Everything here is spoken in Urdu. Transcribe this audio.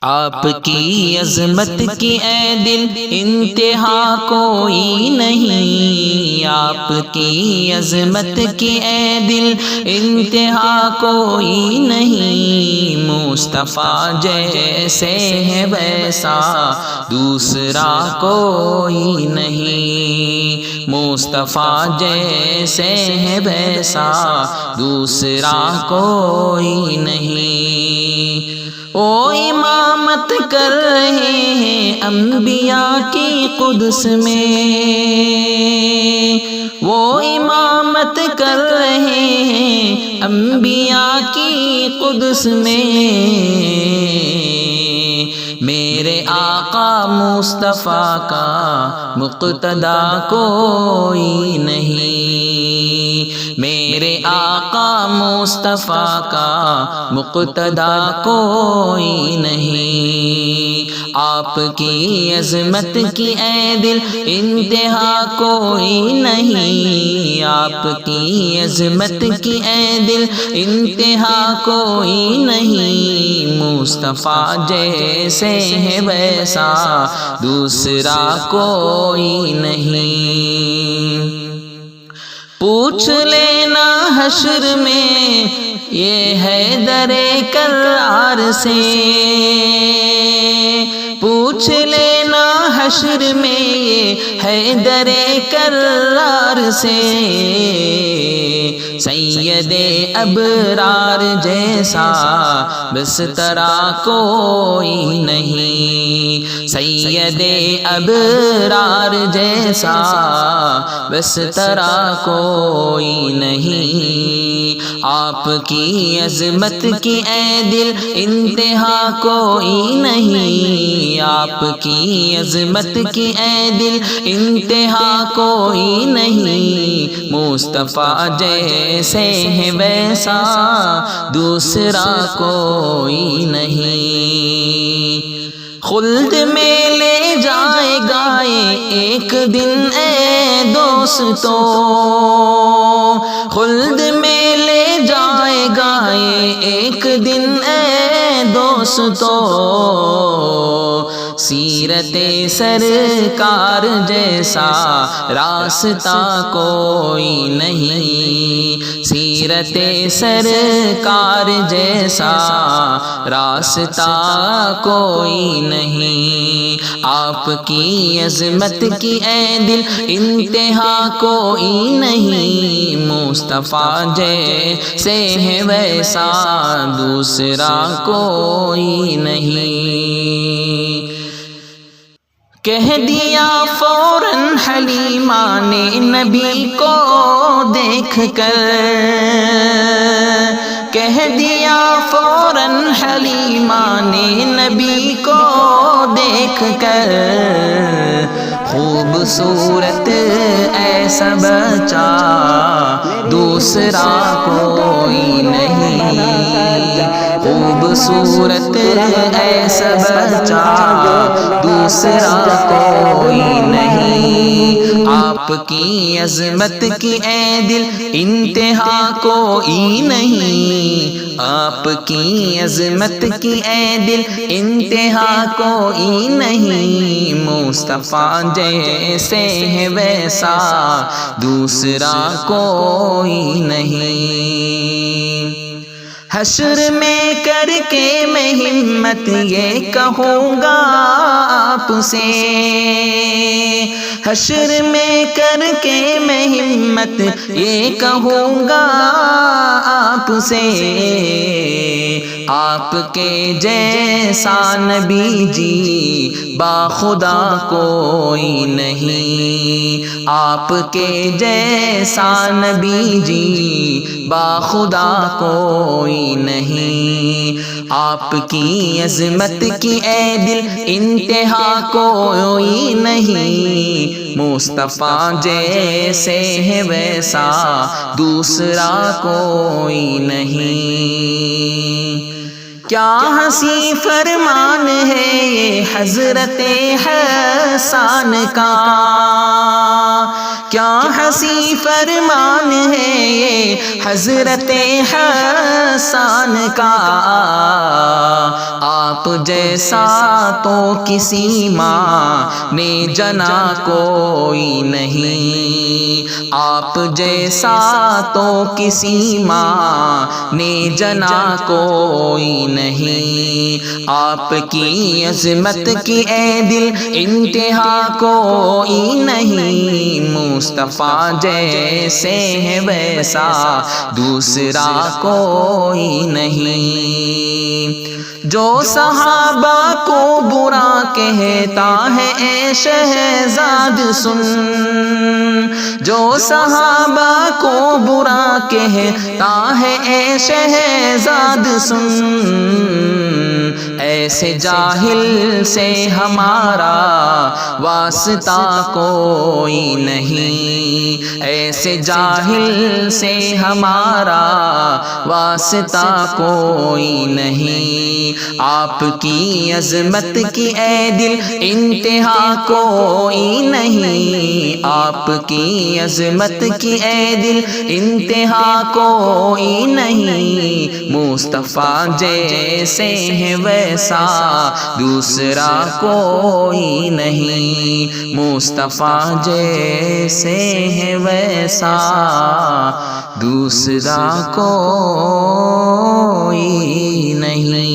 آپ کی عظمت کی اے دل انتہا کوئی نہیں، آپ کی عظمت کی اے دل انتہا کوئی نہیں، مصطفیٰ جیسے ہے ویسا دوسرا کوئی نہیں، مصطفیٰ جیسے ہے ویسا دوسرا کوئی نہیں۔ وہ امامت کر رہے ہیں انبیاء کی قدس میں، وہ امامت کر رہے ہیں انبیاء کی قدس میں، میرے آقا مصطفیٰ کا مقتدا کوئی نہیں، میرے آقا مصطفیٰ کا مقتدا کوئی نہیں، آپ کی عظمت کی اے دل انتہا کوئی نہیں، آپ کی عظمت کی اے دل انتہا کوئی نہیں، مصطفیٰ جیسے ہے ویسا دوسرا کوئی نہیں۔ پوچھ لینا حشر میں یہ حیدر کرار سے، پوچھ لینا حشر میں یہ حیدر کرار سے، سید ابرار جیسا بسترا کوئی نہیں، سید ابرار جیسا بسترا کوئی نہیں، آپ کی عظمت کی اے دل انتہا کوئی نہیں، آپ کی عظمت کی اے دل انتہا کوئی نہیں، مصطفیٰ جیسے ہے ویسا دوسرا کوئی نہیں۔ خلد میں لے جائے گا ایک دن اے دوستو، خلد میں لے جائے گا ایک دن اے دوستو، سیرت سرکار جیسا راستہ کوئی نہیں، سیرت سرکار جیسا راستہ کوئی نہیں، آپ کی عظمت کی اے دل انتہا کوئی نہیں، مصطفیٰ جیسے ہے ویسا دوسرا کوئی نہیں۔ کہہ دیا فوراً حلیمہ نے نبی کو دیکھ کر، کہہ دیا فوراً حلیمہ نے نبی کو دیکھ کر، خوبصورت ایسا بچہ دوسرا کوئی نہیں، خوبصورت ایسا بچہ دوسرا کوئی نہیں، آپ کی عظمت کی اے دل انتہا کوئی نہیں، آپ کی عظمت کی اے دل انتہا کوئی نہیں، مصطفیٰ جیسے ہے ویسا دوسرا کوئی نہیں۔ حشر میں کر کے میں ہمت یہ کہوں گا آپ سے، حشر میں کر کے میں ہمت یہ کہوں گا آپ سے، آپ کے جیسا نبی جی باخدا کوئی نہیں، آپ کے جیسا نبی جی باخدا کوئی نہیں، آپ کی عظمت کی اے دل انتہا کوئی نہیں، مصطفیٰ جیسے ہے ویسا دوسرا کوئی نہیں۔ کیا ہنسی فرمان ہے یہ حضرت حسان کا، کیا ہنسی فرمان ہے یہ حضرت حسان کا، آپ جیسا تو کسی ماں نے جنا کوئی نہیں، آپ جیسا تو کسی ماں نے جنا کوئی نہیں، آپ کی عظمت کی اے دل انتہا کوئی نہیں، مصطفیٰ جیسے ہے ویسا دوسرا کوئی نہیں۔ جو صحابہ کو برا کہتا ہے اے شہزاد سن، جو صحابہ کو برا کہتا ہے اے شہزاد سن، ایسے جاہل سے ہمارا واسطہ کوئی نہیں، ایسے جاہل سے ہمارا واسطہ کوئی نہیں، آپ کی عظمت کی اے دل انتہا کوئی نہیں، آپ کی عظمت کی اے دل انتہا کوئی نہیں، مصطفیٰ جیسے ہے ویسا دوسرا کوئی نہیں، مصطفیٰ جیسے ہے ویسا دوسرا کوئی نہیں۔